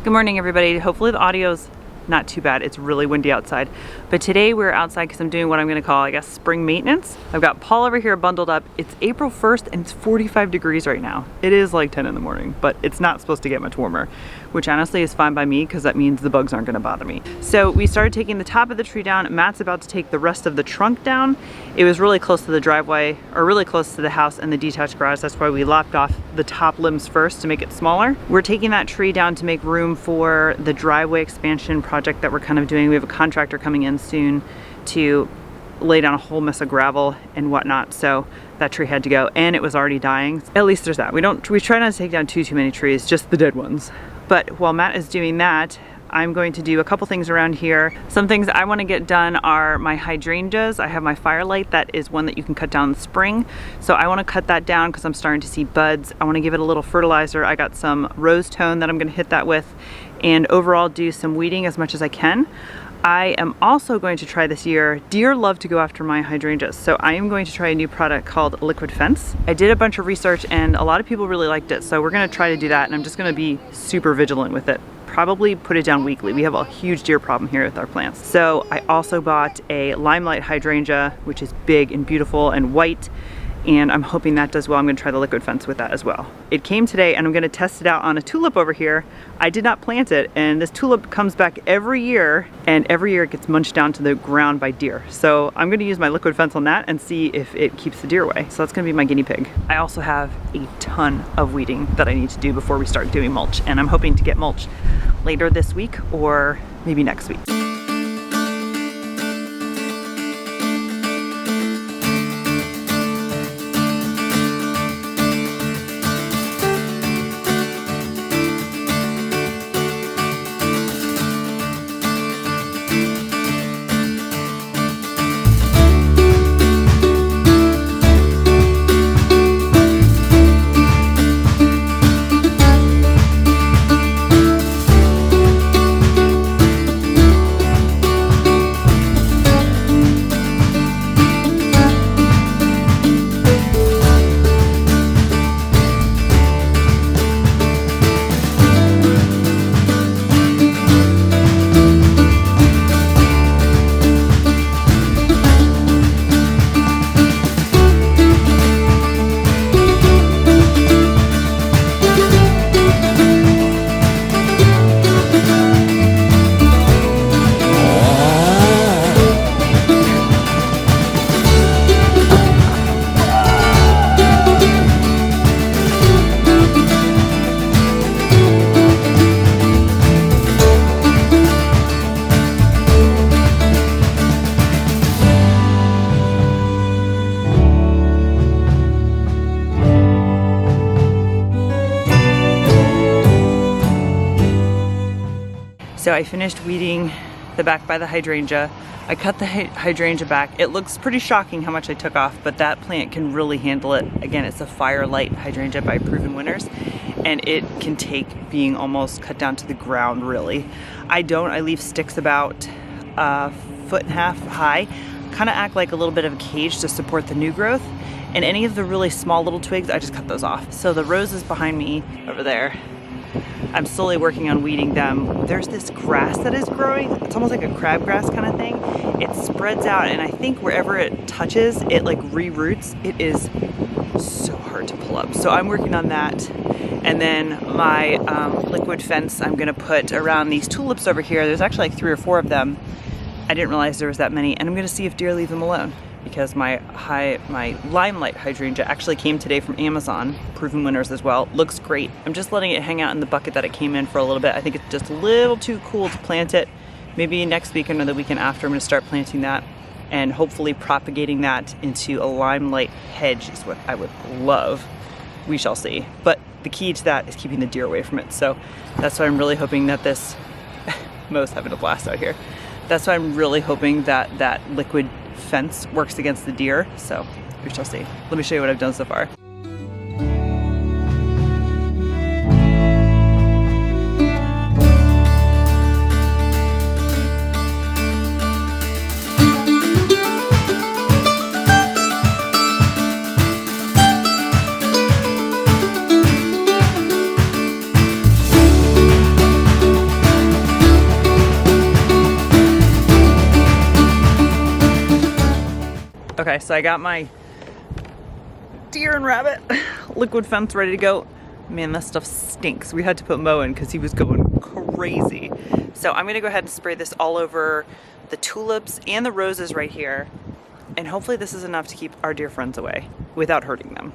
Good morning, everybody. Hopefully the audio's not too bad. It's really windy outside. But today we're outside because I'm doing what I'm going to call, I guess, spring maintenance. I've got Paul over here bundled up. It's April 1st and it's 45 degrees right now. It is like 10 in the morning, but it's not supposed to get much warmer, which honestly is fine by me because that means the bugs aren't going to bother me. So we started taking the top of the tree down. Matt's about to take the rest of the trunk down. It was really close to the driveway, or really close to the house and the detached garage. That's why we lopped off the top limbs first to make it smaller. We're taking that tree down to make room for the driveway expansion project that we're kind of doing. We have a contractor coming in soon to lay down a whole mess of gravel and whatnot, so that tree had to go, and it was already dying. At least there's that. We try not to take down too many trees, just the dead ones. But while Matt is doing that, I'm going to do a couple things around here. Some things I want to get done are my hydrangeas. I have my firelight that is one that you can cut down in the spring. So I want to cut that down because I'm starting to see buds. I want to give it a little fertilizer. I got some rose tone that I'm going to hit that with, and overall do some weeding as much as I can. I am also going to try this year, deer love to go after my hydrangeas, so I am going to try a new product called Liquid Fence. I did a bunch of research and a lot of people really liked it, so we're going to try to do that, and I'm just going to be super vigilant with it. Probably put it down weekly. We have a huge deer problem here with our plants. So I also bought a limelight hydrangea, which is big and beautiful and white, and I'm hoping that does well. I'm gonna try the Liquid Fence with that as well. It came today and I'm gonna test it out on a tulip over here. I did not plant it, and this tulip comes back every year, and every year it gets munched down to the ground by deer. So I'm gonna use my Liquid Fence on that and see if it keeps the deer away. So that's gonna be my guinea pig. I also have a ton of weeding that I need to do before we start doing mulch, and I'm hoping to get mulch later this week or maybe next week. So I finished weeding the back by the hydrangea. I cut the hydrangea back. It looks pretty shocking how much I took off, but that plant can really handle it. Again, it's a firelight hydrangea by Proven Winners, and it can take being almost cut down to the ground, really. I leave sticks about 1.5 feet high, kind of act like a little bit of a cage to support the new growth. And any of the really small little twigs, I just cut those off. So the roses behind me over there, I'm slowly working on weeding them. There's this grass that is growing. It's almost like a crabgrass kind of thing. It spreads out, and I think wherever it touches, it like re-roots. It is so hard to pull up. So I'm working on that. And then my Liquid Fence I'm gonna put around these tulips over here. There's actually like 3 or 4 of them. I didn't realize there was that many, and I'm gonna see if deer leave them alone, because my limelight hydrangea actually came today from Amazon, Proven Winners as well. Looks great. I'm just letting it hang out in the bucket that it came in for a little bit. I think it's just a little too cool to plant it. Maybe next week or the weekend after, I'm gonna start planting that and hopefully propagating that into a limelight hedge is what I would love. We shall see. But the key to that is keeping the deer away from it. So that's why I'm really hoping that this, Mo's having a blast out here. That's why I'm really hoping that that Liquid Fence works against the deer, so we shall see. Let me show you what I've done so far. Okay, so I got my deer and rabbit liquid fence ready to go. Man, this stuff stinks. We had to put Mo in because he was going crazy. So I'm gonna go ahead and spray this all over the tulips and the roses right here. And hopefully this is enough to keep our dear friends away without hurting them.